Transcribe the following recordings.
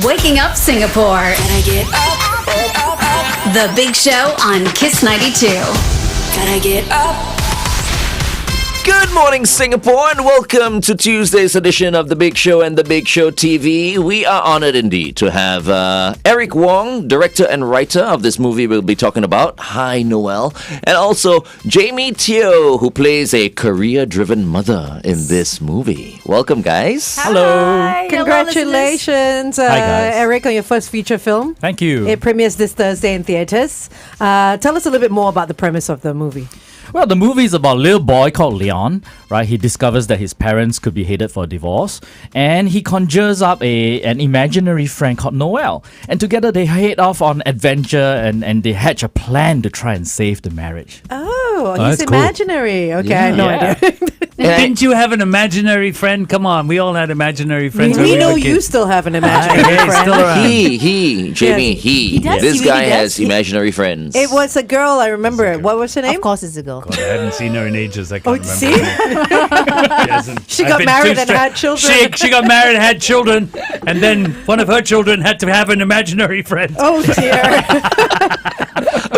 Waking Up Singapore. Gotta get up. The Big Show on Kiss 92. Gotta get up. Good morning, Singapore, and welcome to Tuesday's edition of The Big Show and The Big Show TV. We are honored indeed to have Eric Wong, director and writer of this movie we'll be talking about, Hi Noel, and also Jaime Teo, who plays a career-driven mother in this movie. Welcome, guys. Hello. Congratulations, Hi, guys. Eric, on your first feature film. Thank you. It premieres this Thursday in theatres. Tell us a little bit more about the premise of the movie. Well, the movie is about a little boy called Leon, right? He discovers that his parents could be headed for a divorce, and he conjures up an imaginary friend called Noel. And together they head off on adventure and they hatch a plan to try and save the marriage. Oh, he's that's cool. imaginary. Okay, I had no Yeah. idea. Didn't you have an imaginary friend? Come on, we all had imaginary friends. when we were know kids. you still have an imaginary Hey, friend. still around. Jamie, he. does, This he guy really has does. imaginary friends. It was a girl, I remember. What was her name? Of course it's a girl. God, I hadn't seen her in ages. I Oh, can't remember. see? She I've got been married too and had children. She got married and had children, and then one of her children had to have an imaginary friend. Oh, dear.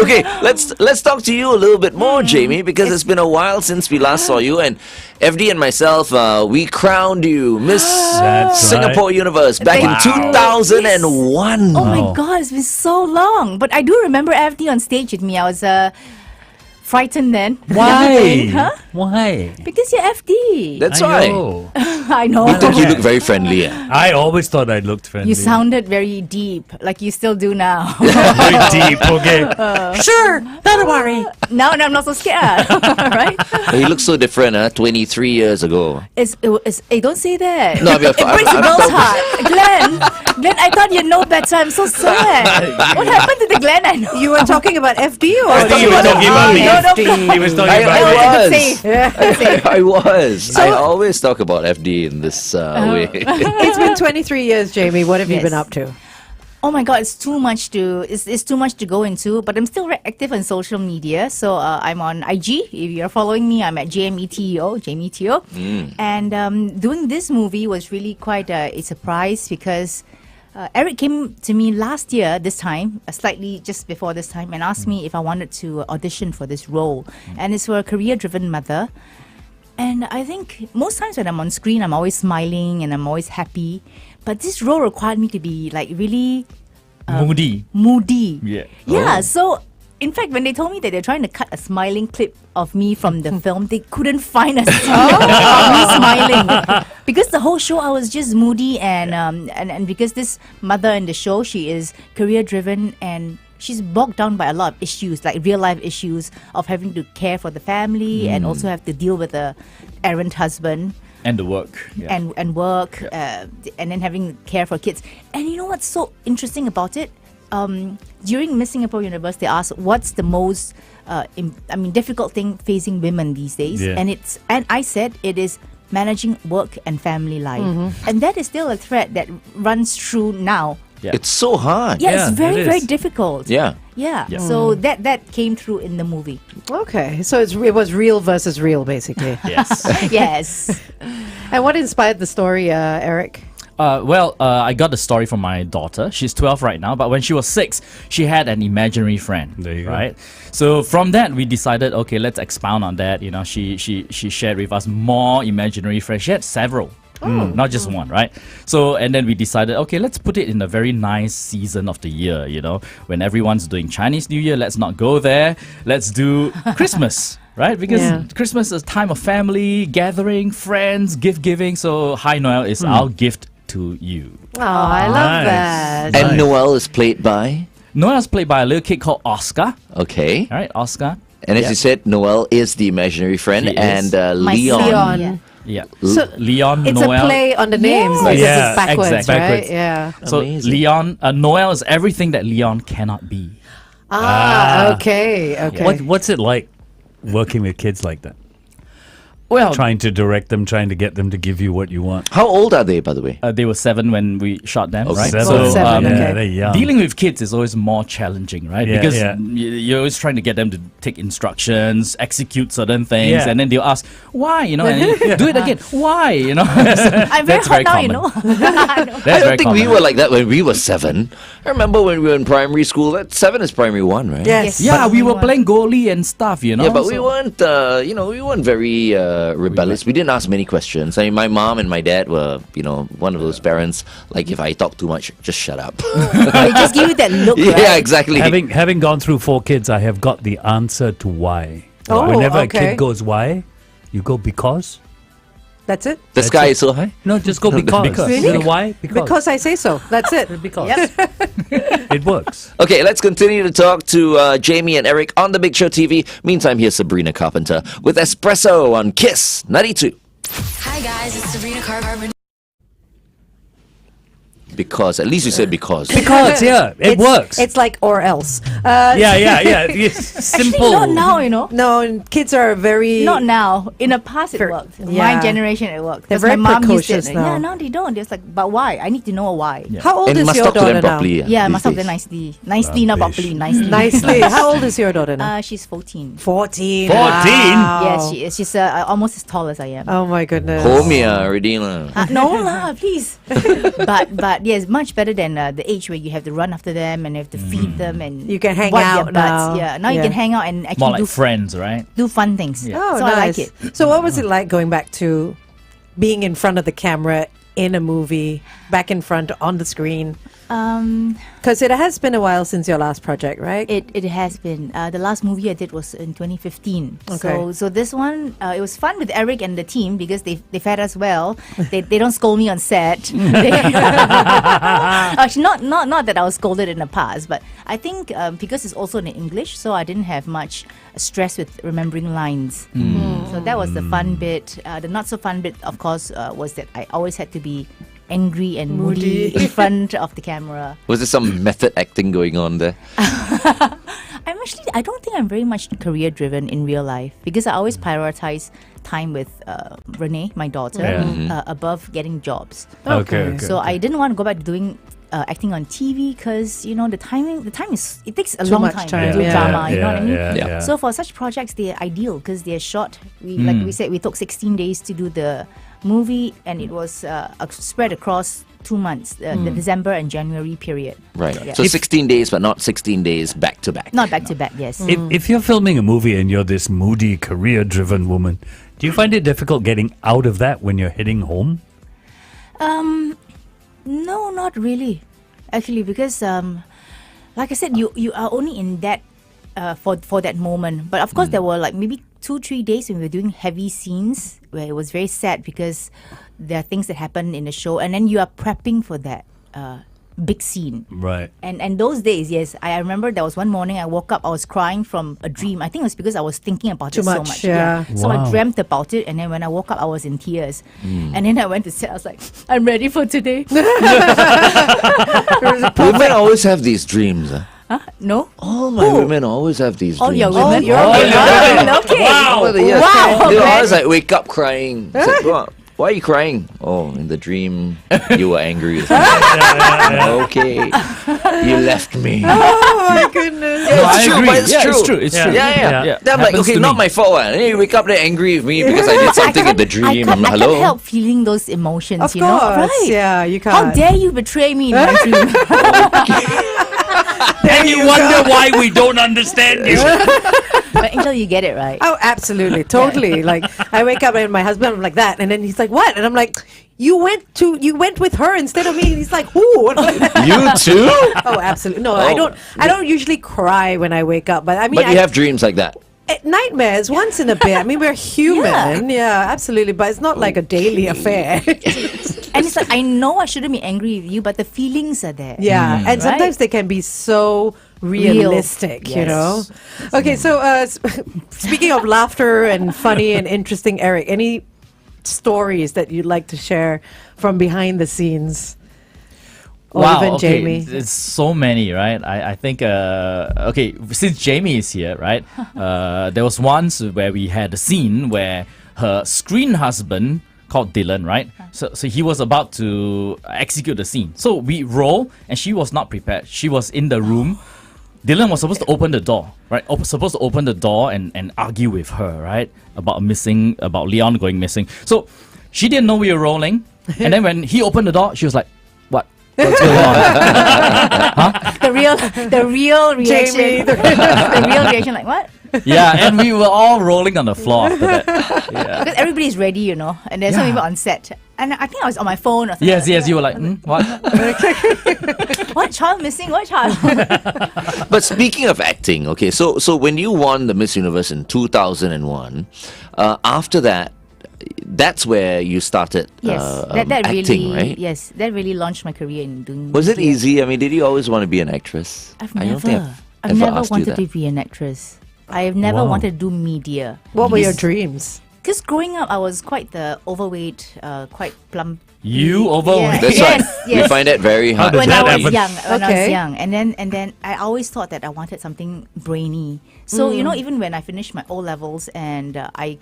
Okay, let's talk to you a little bit more, Jamie, because it's been a while since we last saw you, and FD and myself, we crowned you Miss That's Singapore Universe back in 2001. Oh my god, it's been so long. But I do remember FD on stage with me. I was frightened then. Why? Huh? Why? Because you're FD. That's I right. know. I know. I thought you looked very friendly. I always thought I looked friendly. You sounded very deep, like you still do now. very deep. Okay. Sure, don't worry. Now I'm not so scared. Right? He looks so different, 23 years ago. Hey, don't say that. No, I mean, It breaks a I'm girl's talking- heart. Glenn, I thought you'd know better. I'm so sad. What happened to the Glenn I know? You were talking about FD or? I think you were talking about me. No, FD. He was talking I about me. was. Safe. I was. I always talk about FD in this way. It's been 23 years, Jamie. What have you Yes. been up to? Oh my god, it's too much to go into, but I'm still very active on social media. So I'm on IG. If you're following me, I'm at Jaime Teo. And doing this movie was really quite a surprise because Eric came to me last year, this time, slightly just before this time, and asked me if I wanted to audition for this role. And it's for a career-driven mother. And I think most times when I'm on screen, I'm always smiling and I'm always happy. But this role required me to be like really Moody. moody. Yeah. Yeah. So, in fact, when they told me that they're trying to cut a smiling clip of me from the film, they couldn't find a scene of me smiling because the whole show I was just moody and because this mother in the show, she is career driven and she's bogged down by a lot of issues, like real life issues of having to care for the family and also have to deal with a errant husband. And the work. Yeah. And work, and then having care for kids. And you know what's so interesting about it? During Miss Singapore Universe, they asked what's the most, difficult thing facing women these days, Yeah. and I said it is managing work and family life, and that is still a thread that runs through now. Yeah. It's so hard. Yeah, Yeah, it's very it very is. difficult. Yeah. Yeah. So that came through in the movie. Okay, so it was real versus real, basically. Yes. Yes. And what inspired the story, Eric? I got the story from my daughter. She's 12 right now, but when she was 6, she had an imaginary friend. There you go. Right? So from that, we decided, okay, let's expound on that. You know, she shared with us more imaginary friends. She had several. Not just one, right? So, and then we decided, okay, let's put it in a very nice season of the year, you know, when everyone's doing Chinese New Year, let's not go there. Let's do Christmas, right? Because Yeah. Christmas is a time of family, gathering, friends, gift giving. So, Hi Noel is our gift to you. Oh, I love Nice. that. And Noel is played by? Noel's played by a little kid called Oscar. Okay. All right, Oscar. And as Yeah. you said, Noel is the imaginary friend, He and is. My Leon. Leon. Yeah. Yeah. So Leon, it's Noel. a play on the names Yes. because Yeah, it's backwards, exactly. right? Backwards. Yeah. So Amazing. Leon, Noel is everything that Leon cannot be. Okay. What's it like working with kids like that? Well, Trying to direct them, trying to get them to give you what you want. how old are they, by the way? They were 7 when we shot them, right? Seven. So, seven, yeah, okay. they're young. Dealing with kids is always more challenging, right? Yeah, because yeah. you're always trying to get them to take instructions, execute certain things, Yeah. and then they'll ask, why? You know, and do it again. Why? You know, I'm very That's hot now, you common. know. I know. I That's don't very think we common. were like that when we were 7. I remember when we were in primary school. That 7 is primary 1, right? Yes. Yeah, we were But- playing goalie and stuff, you know. Yeah, but we so- weren't, we weren't very rebellious. We didn't ask many questions. I mean, my mom and my dad were, one of those parents. Like, if I talk too much, just shut up. They just give you that look, Yeah, right? exactly. Having gone through 4 kids, I have got the answer to why. Oh, Whenever a okay. kid goes why, you go because. That's it. The sky is so high. No, just go because. Because. You know why? Because I say so. That's it. Because. It works. Okay, let's continue to talk to Jamie and Eric on The Big Show TV. Meantime, here's Sabrina Carpenter with Espresso on Kiss 92. Hi guys, it's Sabrina Carpenter. Because, at least you said because. Because, yeah, it works. It's like or else. yeah. It's Actually, simple. not now, you know. No, and kids are very. Not now. In the past, it worked. yeah. My generation, it worked. They're 'Cause very my mom used precocious it. now. Yeah, no, they don't. They're just like, but why? I need to know why. Yeah, How old And is must your talk to daughter them now? properly. must talk these to them days. nicely. Nicely, not Rubbish. properly. Nicely. Nicely. How old is your daughter now? She's 14. 14. 14? Wow. Yes, she is. She's almost as tall as I am. Oh my goodness. Homia already lah. No lah, please. but yes, much better than the age where you have to run after them and have to feed them and You can hang wipe out their butts. now. Yeah, now you Yeah. can hang out and More actually like friends, right? do fun things. Oh, so nice. I like it. So, what was it like going back to being in front of the camera in a movie, back in front on the screen? Because it has been a while since your last project, right? It has been. The last movie I did was in 2015. Okay. So this one, it was fun with Eric and the team because they fed us well. They don't scold me on set. Actually, not that I was scolded in the past, but I think because it's also in English, so I didn't have much stress with remembering lines. So that was the fun bit. The not so fun bit, of course, was that I always had to be angry and moody in front of the camera. Was there some method acting going on there? I don't think I'm very much career driven in real life because I always prioritize time with Renee, my daughter, Yeah. above getting jobs. Okay. So I didn't want to go back to doing acting on TV because the time is it takes a Too long much time time, to do yeah. drama. You know what I mean? Yeah. So for such projects, they're ideal because they're short. Like we said, we took 16 days to do the movie, and it was spread across 2 months, the December and January period. Right. Yeah. So 16 days, but not 16 days back to back. Not back to back, yes. If you're filming a movie and you're this moody, career-driven woman, do you find it difficult getting out of that when you're heading home? No, not really. Actually, because like I said, you are only in that for that moment. But of course, there were like maybe 2-3 days when we were doing heavy scenes where it was very sad because there are things that happen in the show, and then you are prepping for that big scene. Right. And those days, yes, I remember there was one morning I woke up, I was crying from a dream. I think it was because I was thinking about Too it so much, much. yeah. So I Wow. dreamt about it, and then when I woke up, I was in tears. And then I went to set. I was like, I'm ready for today. Women always have these dreams. No? All my women always have these All dreams. your women? your Okay. Over the years. Wow, They man. always like wake up crying. It's like, why are you crying? Oh, in the dream, you were angry with me. Okay. You left me. Oh my goodness. Yeah, I it's true, agree. but it's Yeah, true. it's true. It's true. Yeah. Then I'm like, Happens okay, to not me. my fault. And then you wake up there angry with me because I did something in the dream. I'm like, I hello? can't help feeling those emotions, Of you know? course. Right. Yeah, you can't. How dare you betray me in my dream? And you wonder why we don't understand you. But Angel, you get it, right? Oh, absolutely, totally. Like I wake up and my husband, I'm like that, and then he's like, "What?" And I'm like, "You went with her instead of me." And he's like, "Who?" And I'm like, You too? oh, absolutely. No, Oh. I don't usually cry when I wake up, but I mean, But you have dreams like that. nightmares once in a bit. I mean, we're human. Yeah, absolutely, but it's not like a daily affair. And it's like, I know I shouldn't be angry with you, but the feelings are there. Yeah, and sometimes Right. they can be so realistic, you Yes. know. Okay, so speaking of laughter and funny and interesting, Eric, any stories that you'd like to share from behind the scenes? Or even okay. Jamie. It's so many, right? I think, okay, since Jamie is here, right? There was once where we had a scene where her screen husband called Dylan, right? So he was about to execute the scene. So we roll, and she was not prepared. She was in the room. Dylan was supposed to open the door, right? Supposed to open the door and argue with her, right? About Leon going missing. So she didn't know we were rolling. And then when he opened the door, she was like, "What? What's going on?" Huh? The real reaction. Jamie, The real reaction, like what? Yeah, and we were all rolling on the floor after that. Yeah. Because everybody's ready, you know, and there's some people on set. And I think I was on my phone or something. Yes, you were like, what? What child missing? What child? But speaking of acting, okay, so when you won the Miss Universe in 2001, after that, that's where you started Yes, that acting, really, right? yes, that really launched my career in doing. Was it media. easy? I mean, did you always want to be an actress? I've I don't never, think I've ever never asked you wanted that. to be an actress. I've never Wow. wanted to do media. what were your dreams? Because growing up, I was quite the overweight, quite plump. You overweight? That's yes, right. yes. We find that very hard. does When that I was happen? young, when I was Okay. young, and then I always thought that I wanted something brainy. So you know, even when I finished my O levels and I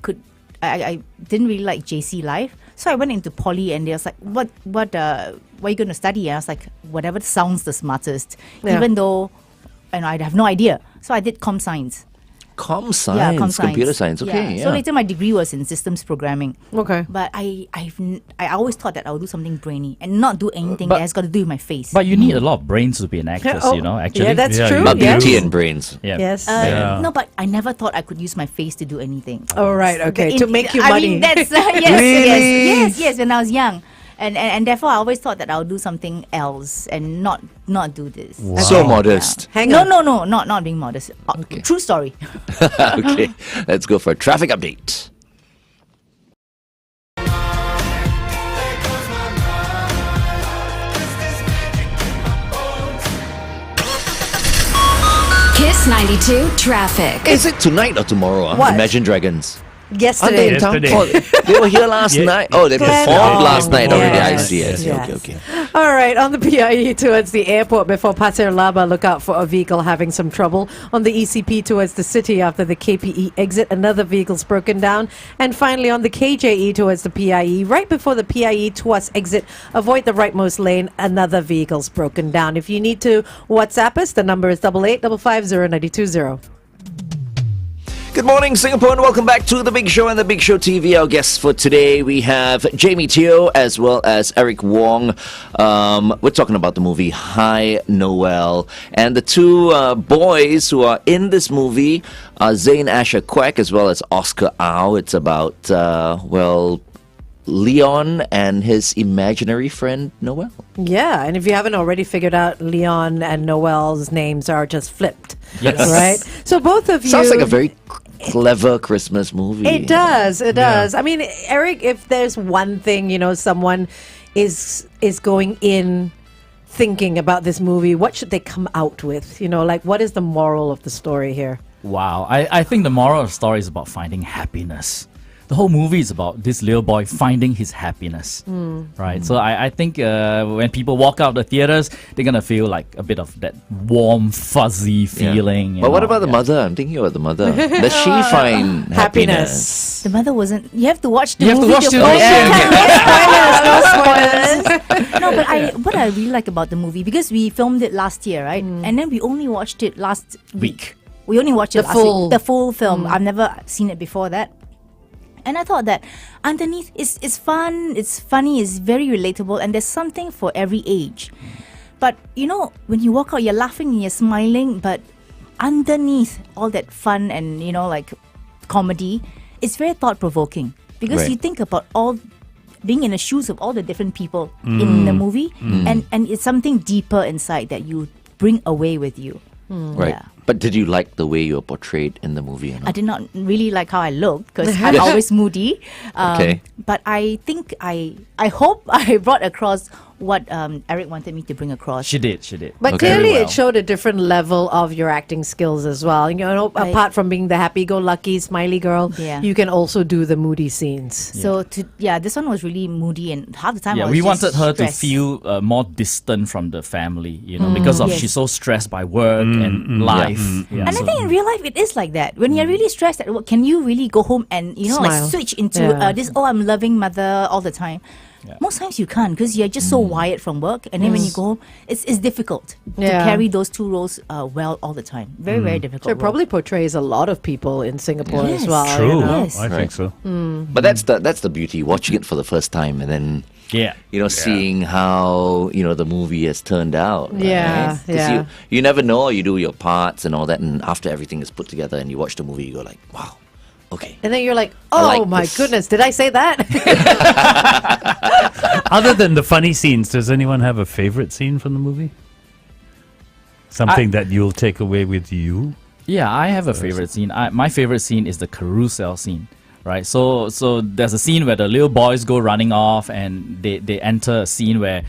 didn't really like JC life, so I went into poly, and they was like, what are you going to study? And I was like, whatever sounds the smartest, Yeah. even though, and I have no idea. So I did com science. Com science, computer science. Okay, yeah. So later my degree was in systems programming. Okay. But I always thought that I would do something brainy and not do anything But- that has got to do with my face. But you need a lot of brains to be an actress, Oh, you know, actually. Yeah, that's Yeah, true. you But do. Yes. beauty and brains. Yeah. Yes. Yeah. No, but I never thought I could use my face to do anything. Oh, right. Okay. To make you I money. mean, that's yes. When I was young, and therefore I always thought that I would do something else and not do this. So modest. Hang No, on. not being modest. True story. Okay, let's go for a traffic update. Kiss 92 traffic. Is it tonight or tomorrow? What? Imagine Dragons. Aren't they Yesterday. in town? Yesterday. Oh, they were here last Ye- night. Oh, they Glen- performed Oh, last night already. I yes, see. I see. yes. Okay. All right, on the PIE towards the airport before Pasir Laba, look out for a vehicle having some trouble. On the ECP towards the city after the KPE exit, another vehicle's broken down. And finally on the KJE towards the PIE, right before the PIE towards exit, avoid the rightmost lane, another vehicle's broken down. If you need to WhatsApp us, the number is 88550920. Good morning, Singapore, and welcome back to The Big Show and The Big Show TV. Our guests for today, we have Jaime Teo as well as Eric Wong. We're talking about the movie Hi Noel. And the two boys who are in this movie are Zayn Asher Quek as well as Oscar Au. It's about, Leon and his imaginary friend, Noel. Yeah, and if you haven't already figured out, Leon and Noel's names are just flipped. Yes. Right? So both of you... Sounds like a very clever Christmas movie. It does. It does. I mean, Eric, if there's one thing, you know, someone is going in thinking about this movie, what should they come out with? You know, like, what is the moral of the story here? Wow. I think the moral of the story is about finding happiness. The whole movie is about this little boy finding his happiness, right? So I think when people walk out the theaters, they're gonna feel like a bit of that warm, fuzzy Yeah. feeling. you But what know, about the yeah. mother? I'm thinking about the mother. Does she find happiness? The mother wasn't. You have to watch the You have to movie. watch till the whole end. time. No, but what I really like about the movie, because we filmed it last year, right? And then we only watched it last week. We only watched it The last full- week, the full film. I've never seen it before that. And I thought that underneath it's fun, it's funny, it's very relatable, and there's something for every age. But you know, when you walk out, you're laughing and you're smiling, but underneath all that fun and, you know, like comedy, it's very thought provoking, because Right. you think about all being in the shoes of all the different people in the movie, and it's something deeper inside that you bring away with you. Right. Yeah. But did you like the way you were portrayed in the movie? Or I not? did not really like how I looked because I'm Yes. always moody. Okay. But I think I hope I brought across what Eric wanted me to bring across. She did. But Okay. clearly, Very it showed a different level of your acting skills as well. Right. Apart from being the happy-go-lucky, smiley girl, Yeah. you can also do the moody scenes. So this one was really moody, and half the time I Yeah, was we just wanted her to stressed. feel more distant from the family, because of Yes. she's so stressed by work and life. Yeah, And I so- think in real life it is like that. When you're really stressed at work, can you really go home and Smile. switch into Yeah. this? Oh, I'm loving mother all the time. Most times you can't because you're just so wired from work, and then when you go home, it's difficult to Yeah. carry those two roles well all the time. Very very difficult. So it role. probably portrays a lot of people in Singapore as Yes. well. True. Yes. I think so. But that's the beauty, watching it for the first time and then yeah. seeing how the movie has turned out. Right? Yeah, 'Cause yeah. You never know. You do your parts and all that, and after everything is put together and you watch the movie, you go like, wow, okay. And then you're like, I oh like my this. goodness, did I say that? Other than the funny scenes, does anyone have a favorite scene from the movie? Something that you'll take away with you? Yeah, I have a favorite scene. My favorite scene is the carousel scene, right? So there's a scene where the little boys go running off and they enter a scene where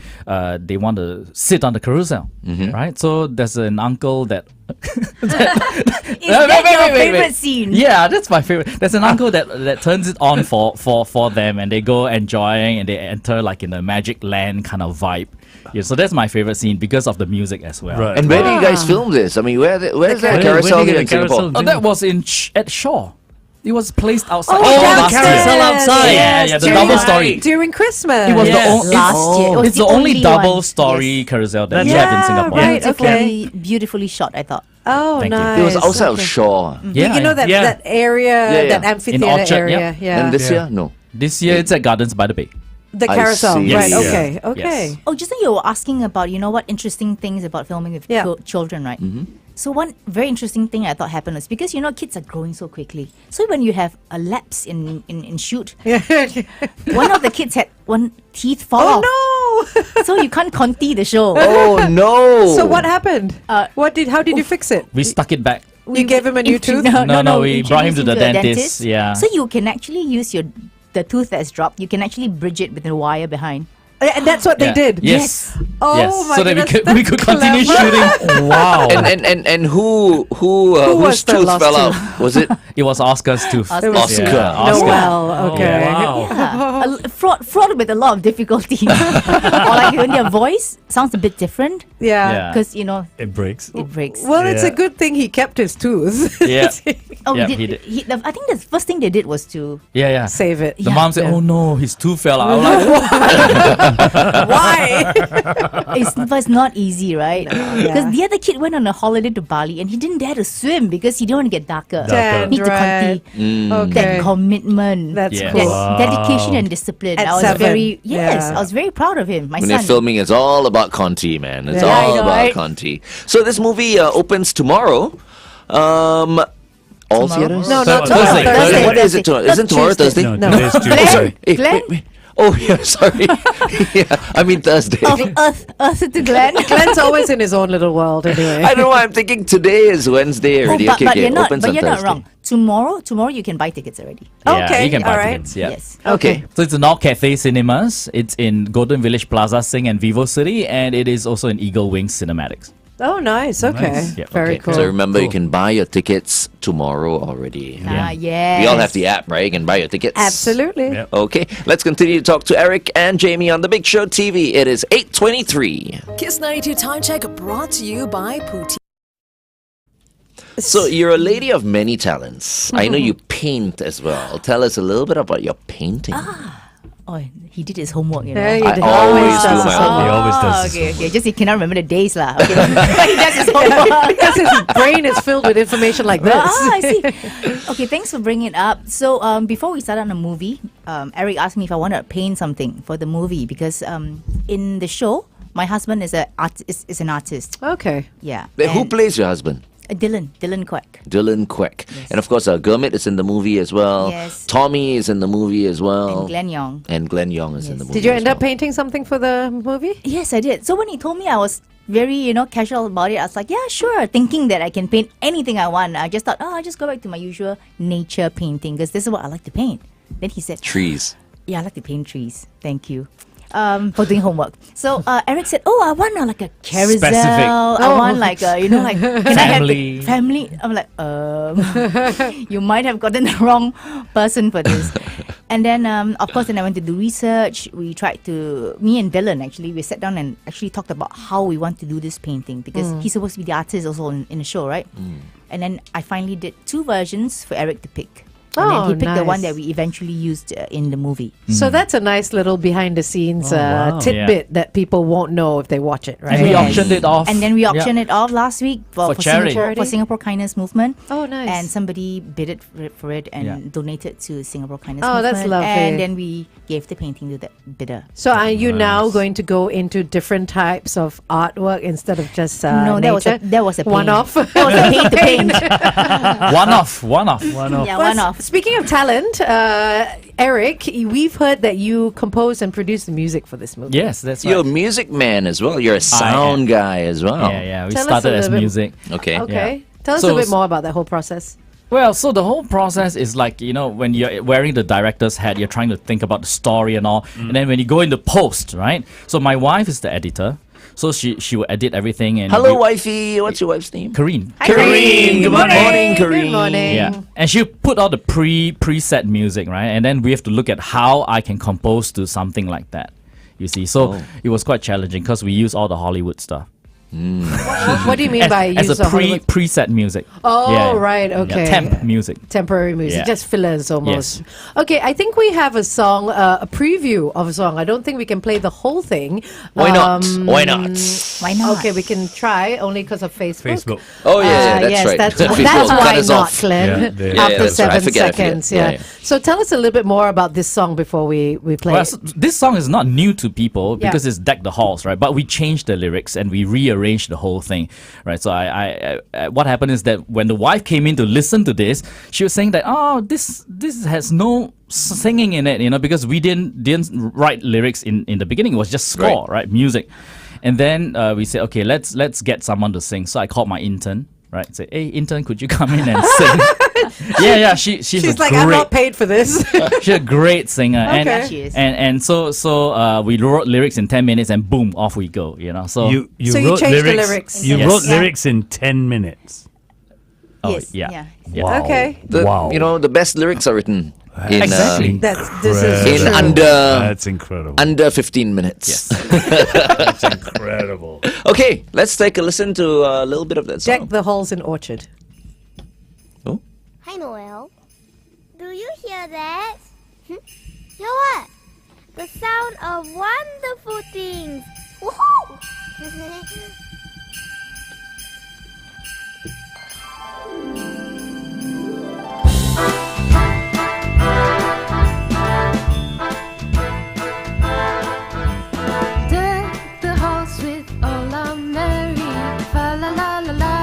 they want to sit on the carousel, right? So there's an uncle that... Is that your favorite scene? Yeah, that's my favorite. There's an uncle that turns it on for them, and they go enjoying and they enter like in a magic land kind of vibe. Yeah, so that's my favorite scene because of the music as well. Right. And where do you guys film this? I mean, where's that Where carousel do you here get in the carousel? Singapore? Oh, that was at Shaw. It was placed outside. Oh, Shaw the last year. carousel outside. Yeah, the During- double story. During Christmas. It was Yes. the Last year. It was It's the the only only double one. story Yes. carousel that That's we have in Singapore. right. Beautifully, beautifully shot. I thought. Oh, Thank you. nice. It was outside of Okay. Shaw. Yeah, You know that, Yeah. that area, Yeah, yeah. that amphitheater In Orchard, area. yep. Yeah. And this Yeah. year, no. This year it's at Gardens by the Bay. The I carousel. see. Right. Yes. Okay. Yeah. Okay. Yes. Oh, just then you were asking about, what interesting things about filming with Yeah. children, right? So one very interesting thing I thought happened was because, kids are growing so quickly. So when you have a lapse in shoot, one of the kids had one teeth fall off. Oh So you can't conti the show. Oh no! no! So what happened? How did you fix it? We stuck it back. You gave him a new tooth? No, we brought him to the introduced dentist, yeah. So you can actually use the tooth that's dropped. You can actually bridge it with a wire behind. And that's what they Yeah. did. Yes. Oh yes. my So that goodness, we could that's continue clever. shooting. Wow. and whose was the tooth lost fell tooth? out? Was it? It was Oscar's tooth. Oscar. Oscar. Yeah, Oscar. Noel. Okay. Wow. Yeah. Fraught with a lot of difficulty. Or like when your voice sounds a bit different Yeah. Yeah. because It breaks. it breaks. Well, it's a Yeah. good thing he kept his tooth. Yeah. Oh, Yeah, did, he did. I think the first thing they did was to Yeah. Save it. The Yeah. mom said, Yeah. "Oh no, his tooth fell out." I'm like, Why? it's not easy, right? Because the other kid went on a holiday to Bali and he didn't dare to swim because he didn't want to get darker. Darker. Need to conti Okay. that commitment, That's Yeah. that cool. Wow. dedication and discipline. At I was 7, yes, yeah. I was very proud of him. My When son. they're filming, it's all about Conti, man. It's Yeah. I all know, about right? Conti. So this movie opens tomorrow. All theaters? No, Thursday. not tomorrow. Thursday. What is it tomorrow? Isn't tomorrow Tuesday. Thursday? No, today's Tuesday. Hey, Glenn? wait. Oh yeah, sorry. Yeah, I mean Thursday. Of Earth to Glenn. Glenn's always in his own little world anyway. I don't know why I'm thinking today is Wednesday already. but, okay, you're not, opens but on you're not Thursday. wong. Tomorrow you can buy tickets already. yeah, Okay, you can buy all right. tickets. Yeah. Yes. Okay. So it's in all Cathay Cinemas. It's in Golden Village Plaza, Sing and Vivo City, and it is also in Eagle Wing Cinematics. Oh, nice. Okay. Nice. Yeah, Very Okay, cool. so remember, you Cool. can buy your tickets tomorrow already. Ah, yes. We all have the app, right? You can buy your tickets. Absolutely. Yep. Okay, let's continue to talk to Eric and Jamie on The Big Show TV. It is 8:23. Kiss 92 Time Check brought to you by Pootie. So you're a lady of many talents. I know you paint as well. Tell us a little bit about your painting. Oh, he did his homework, you know. There you I go. always Does do his my homework. homework. He always does his Okay. Just he cannot remember the days lah. Okay. But he does his homework. Because his brain is filled with information like this. I see. Okay, thanks for bringing it up. So before we started on the movie, Eric asked me if I wanted to paint something for the movie because in the show, my husband is an artist. Okay. Yeah. Who and- plays your husband? Dylan Quack. Dylan Quek. And of course, Gurmit is in the movie as well. Yes. Tommy is in the movie as well. And Glenn Yong. And Glenn Yong is in the movie. Did you as end up well. painting something for the movie? Yes, I did. So when he told me, I was very, casual about it. I was like, yeah, sure. Thinking that I can paint anything I want. I just thought, I'll just go back to my usual nature painting because this is what I like to paint. Then he said, Trees. yeah, I like to paint trees. Thank you. for doing homework. So Eric said, "Oh, I want like a carousel. Specific. I want like a, like can I have Family. family?" I'm like, you might have gotten the wrong person for this. And then, of course, then I went to do research. Me and Dylan actually, we sat down and actually talked about how we want to do this painting because he's supposed to be the artist also in the show, right? And then I finally did 2 versions for Eric to pick. And then he picked the one nice. that we eventually used in the movie. So that's a nice little behind the scenes wow. tidbit that people won't know if they watch it, right? And we Yes. auctioned it off. And then we auctioned it off last week For charity. Singapore Kindness Movement. Oh, nice. And somebody bid it for it and Yeah. donated to Singapore Kindness Oh, Movement. that's lovely. And then we gave the painting to that bidder. So are you now Nice. going to go into different types of artwork instead of just No, that was a nature? paint. One-off? That was a paint to paint. One off. One off. Yeah, Well, one off. Speaking of talent, Eric, we've heard that you composed and produced the music for this movie. Yes, that's You're a right. music man as well. You're a sound guy as well. Yeah. We Tell us a started as little bit- music. Okay. Okay. Tell us So a bit s- more about that whole process. Well, so the whole process is like, when you're wearing the director's hat, you're trying to think about the story and all. And then when you go into post, right? So my wife is the editor. So she will edit everything. And Hello, wifey. What's your wife's name? Kareen. Kareen. Good morning, Kareen. Good morning. Yeah, and she put all the preset music, right? And then we have to look at how I can compose to something like that. You see, so it was quite challenging because we use all the Hollywood stuff What do you mean by as use a of Hollywood? preset music. Oh, right, okay. temp music. Temporary music, Yeah. just fillers almost. Yes. Okay, I think we have a song, a preview of a song. I don't think we can play the whole thing. Why not? Why not? Why not? Okay, we can try only because of Facebook. Facebook. Oh, yeah, that's yes, right. that's People why cut us not, off. Glenn. Yeah, they- After that's right. I 7 forget. seconds, Yeah, yeah. yeah. So tell us a little bit more about this song before we play Well, it. so this song is not new to people Yeah. because it's Deck the Halls, right? But we changed the lyrics and we rearranged the whole thing, right? So I what happened is that when the wife came in to listen to this, she was saying that, oh, this has no singing in it, because we didn't write lyrics in the beginning. It was just score, right? Music. And then we said, okay, let's get someone to sing. So I called my intern, right? Say, hey, intern, could you come in and sing? yeah. She's She's a like, great, I'm not paid for this. she's a great singer. Okay. She is. And so we wrote lyrics in 10 minutes and boom, off we go, So You So you wrote changed the lyrics. lyrics. You Yes. wrote Yeah. lyrics in 10 minutes. oh, Yes, yeah. yeah. Wow. Okay. Wow. The best lyrics are written in Exactly. This is in true. That's incredible. under 15 minutes. That's incredible. Okay, let's take a listen to a little bit of that Deck song. the halls in Orchard. Oh. Hi Noel. Do you hear that? Hear what? The sound of wonderful things. Woohoo! Deck the halls with all our merry fa la la la la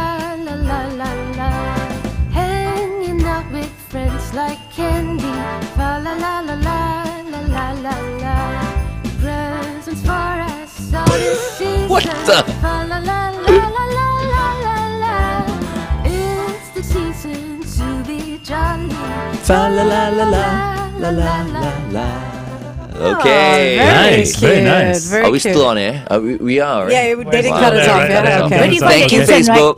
la la la la. Hanging out with friends like candy fa la la la la la la la la. Presents for us all this season. What the? Fa la la la la la la la la. It's the season to be jolly. Fa la la la la la la la la. Okay. Very Nice, very cute, nice. very Are we cute. still on air? We are. Right? Yeah, they didn't Wow. cut us Yeah, off. right, Yeah, right, okay. Ready for Thank you, Instant, right? Facebook.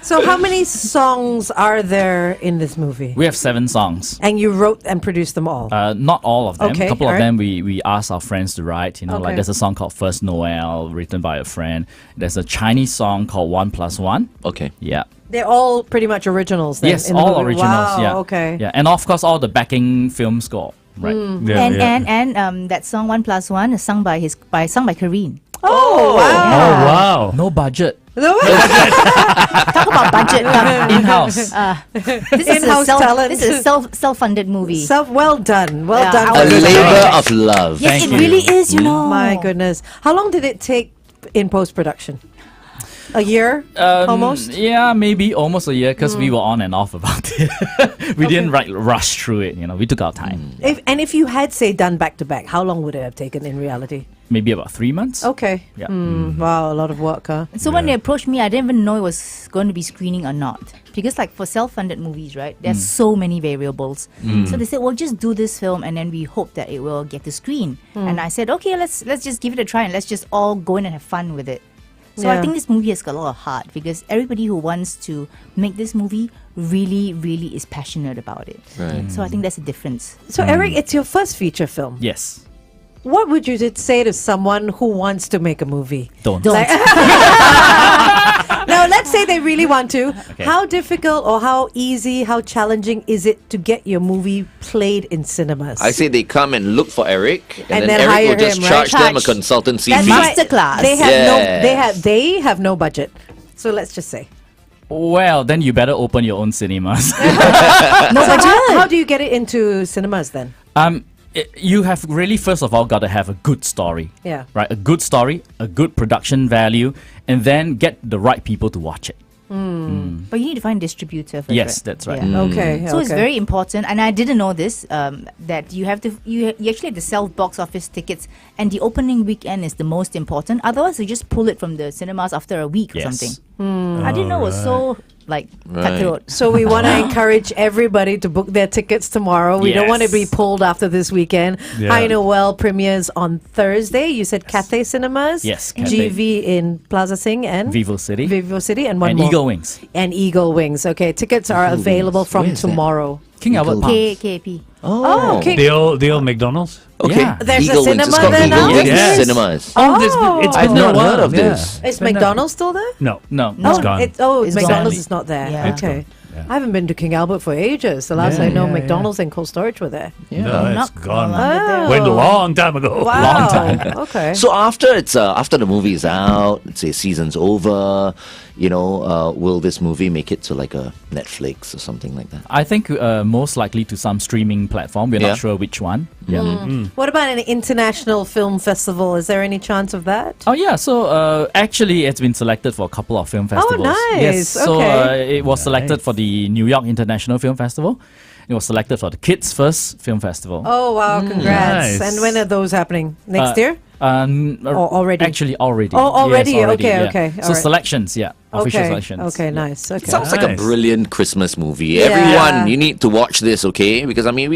So how many songs are there in this movie? We have 7 songs. And you wrote and produced them all. Not all of them. Okay, A couple alright. of them we asked our friends to write. Okay. Like there's a song called First Noel written by a friend. There's a Chinese song called 1+1. Okay. Yeah. They're all pretty much originals then. Yes, in the all movie. originals. Wow, Yeah. okay. Yeah, and of course all the backing film score. Right. Yeah, And that song 1+1 is sung by Kareen. Oh, wow. Oh, wow. No budget. Talk about budget. In-house. This is In-house talent. This is a self-funded movie. Well done. Well Yeah, done. I A was for like- labor of love. yes, Thank it you. really is. My goodness. How long did it take in post-production? A year? Almost? Yeah, maybe almost a year because we were on and off about it. We didn't rush through it. We took our time. If you had, say, done back to back, how long would it have taken in reality? maybe about 3 months. Okay. Yeah. Wow, a lot of work, huh? So when they approached me, I didn't even know it was going to be screening or not. Because like for self-funded movies, right, there's so many variables. So they said, well, just do this film and then we hope that it will get to screen. And I said, okay, let's just give it a try and let's just all go in and have fun with it. So I Yeah. think this movie has got a lot of heart because everybody who wants to make this movie really, really is passionate about it. Right. So I think that's the difference. So, Eric, it's your first feature film. Yes. What would you say to someone who wants to make a movie? Don't. Like- now, let's say they really want to. Okay. How difficult or how easy, how challenging is it to get your movie played in cinemas? I say they come and look for Eric, and, And then then Eric will hire just him, right? charge them a Charge. consultancy That's fee. right. Masterclass. They have Yes. they have no budget. So let's just say. Well, then you better open your own cinemas. So how do you get it into cinemas then? You have really, first of all, got to have a good story. Yeah. Right? A good story, a good production value, and then get the right people to watch it. But you need to find a distributor first. Yes, right? that's right. Yeah. Okay. So it's okay. very important, and I didn't know this that you have to you actually have to sell box office tickets, and the opening weekend is the most important. Otherwise, you just pull it from the cinemas after a week or Yes. something. I didn't know it was so cutthroat. So we want to encourage everybody to book their tickets tomorrow. We don't want to be Yes. pulled after this weekend. Yeah. Hi Noel premieres on Thursday. You said Cathay Cinemas. Yes, Cathay. GV in Plaza Sing and Vivo City. Vivo City and one and more. Eagle Wings. And Eagle Wings. Okay, tickets are Eagle available Wings. from Where is that? tomorrow. King Albert Park. KP. Oh, okay. The old McDonald's. Okay, Yeah. There's a Eagle Wings. It's cinema called there Eagle now? Wings Yes. Cinemas. Oh, it's I've been never there a heard while, of this. Is McDonald's still there? No. No. It's gone. It's McDonald's gone. is not there. Yeah. Okay. Yeah. I haven't been to King Albert for ages. The last Yeah, I know, yeah, McDonald's and Cold Storage were there. No, it's Not gone. longer Oh. Went a long time ago. Wow. Long time. Okay. So after the movie is out, let's say season's over, will this movie make it to like a Netflix or something like that? I think most likely to some streaming platform. We're Yeah. not sure which one. Yeah. What about an international film festival? Is there any chance of that? Oh yeah, so actually it's been selected for a couple of film festivals. nice. Yes, so Okay. it was selected for the New York International Film Festival. It was selected for the Kids First Film Festival. Oh, wow. Congrats. Nice. And when are those happening? Next year? Or already? Actually, already. Oh, already? Yes, Okay, yeah. okay, So alright. selections, yeah, official Okay. selections. Okay, yeah. nice. Okay. Sounds like a Nice. brilliant Christmas movie. Yeah. Everyone, you need to watch this, okay? Because I mean,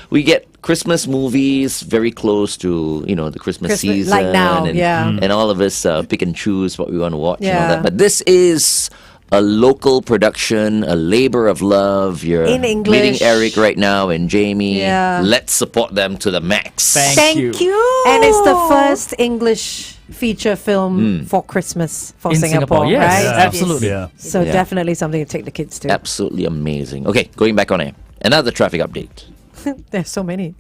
we get Christmas movies very close to the Christmas season, like now, and, yeah. and all of us pick and choose what we want to watch and all Yeah. that. But this is a local production, a labor of love. You're In English. meeting Eric right now and Jamie. Yeah. Let's support them to the max. Thank you. And it's the first English feature film for Christmas for In Singapore, yes, right? Yeah. absolutely. Yeah. So Yeah. definitely something to take the kids to. Absolutely amazing. Okay, going back on air. Another traffic update. There's so many.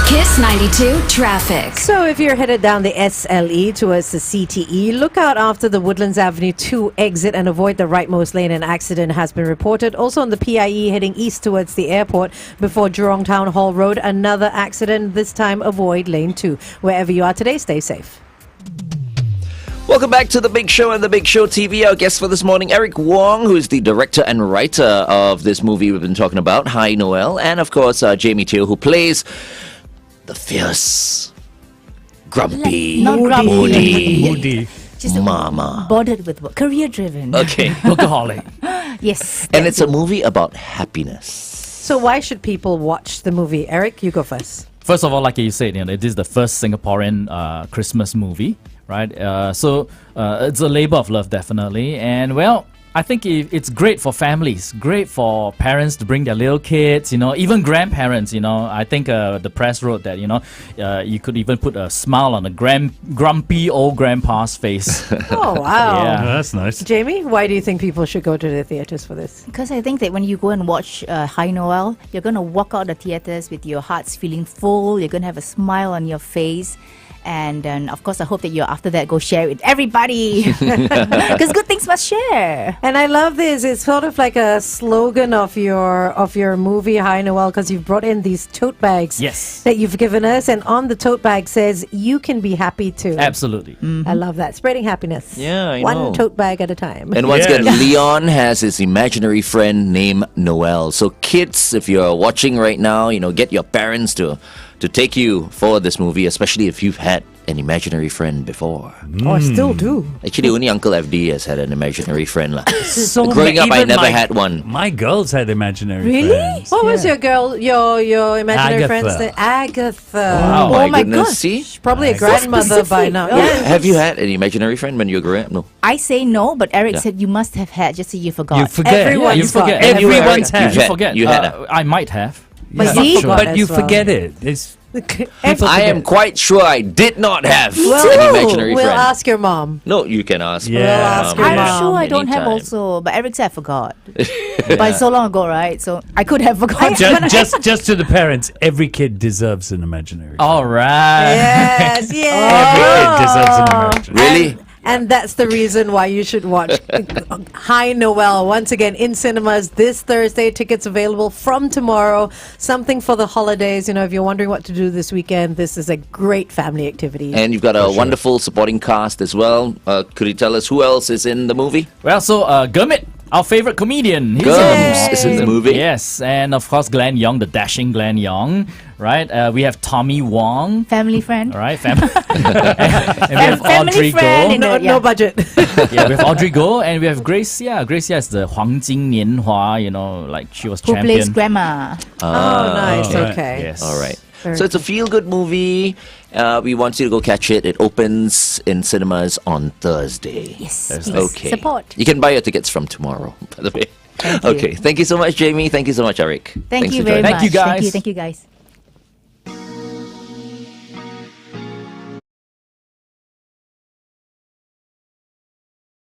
Kiss 92 traffic. So if you're headed down the SLE towards the CTE, look out after the Woodlands Avenue 2 exit and avoid the rightmost lane. An accident has been reported. Also on the PIE heading east towards the airport before Jurong Town Hall Road, another accident. This time avoid lane 2. Wherever you are today, stay safe. Welcome back to The Big Show and The Big Show TV. Our guest for this morning, Eric Wong, who is the director and writer of this movie we've been talking about, Hi Noel, and of course Jaime Teo, who plays the fierce, grumpy, Not grumpy. moody Moody. Just mama. bothered with work. Career driven. Okay. Workaholic. Yes. And it's a movie about happiness. So why should people watch the movie? Eric, you go first. First of all, like you said, it is the first Singaporean Christmas movie, right? So it's a labor of love, definitely. And well, I think it's great for families, great for parents to bring their little kids, even grandparents, I think the press wrote that, you could even put a smile on a grumpy old grandpa's face. Oh, wow. Yeah. Oh, that's nice. Jamie, why do you think people should go to the theatres for this? Because I think that when you go and watch Hi Noel, you're going to walk out the theatres with your hearts feeling full. You're going to have a smile on your face. And then, of course, I hope that you after that go share it with everybody. Because good things must share. And I love this. It's sort of like a slogan of your movie, Hi Noel, because you've brought in these tote bags Yes. that you've given us, and on the tote bag says, "You can be happy too." Absolutely. I love that. Spreading happiness. Yeah, I One know. tote bag at a time. And once Yes. again, Leon has his imaginary friend named Noel. So kids, if you're watching right now, get your parents to take you for this movie, especially if you've had an imaginary friend before. Or still do. Actually, only Uncle FD has had an imaginary friend. Lah. So Growing up, I even never my- had one. My girls had imaginary Really? friends. What was your imaginary Agatha. friend's name? Agatha. Oh, my my goodness. gosh. See? She's probably a grandmother by now. Yeah. Have you had an imaginary friend when you were growing up? No. I say no, but Eric Yeah. said you must have had, just so you forgot. You forget. Everyone's you got forget. it. Everyone's You've had. You had- forget. you had I might have. But Yeah. you But forgot you as well. forget it. It's I am quite sure I did not have an Well, imaginary we'll friend. ask your mom. No, you can ask. Yeah. my We'll mom ask your I'm mom sure I don't have anytime. also, but Eric said I forgot. But it's so long ago, right? So I could have forgotten. just to the parents, every kid deserves an imaginary friend. All right. Yes, Every yes. kid deserves an imaginary Really? And that's the reason why you should watch Hi Noel once again in cinemas this Thursday. Tickets available from tomorrow. Something for the holidays. If you're wondering what to do this weekend, this is a great family activity. And you've got a wonderful supporting cast as well. Could you tell us who else is in the movie? Well, so Gurmit, our favorite comedian, he's Gums is in the movie. Yes, and of course Glenn Young, the dashing Glenn Young, right? We have Tommy Wong, Family friend. all right? and we have Family Audrey friend Goh. in no, Yeah. no budget. Yeah, we have Audrey Goh, and we have Grace. Yeah, Grace is the Huang Jing Nian Hua. Like she was Who champion. plays grandma? Oh, nice. okay. Okay. Yes. All right. Very So it's a feel-good movie. We want you to go catch it. It opens in cinemas on Thursday. Yes. Thursday. please. Okay. Support. You can buy your tickets from tomorrow, by the way. Thank you. Okay. Thank you so much, Jamie. Thank you so much, Eric. Thank Thanks you for very joining. much. Thank you, guys. Thank you, guys.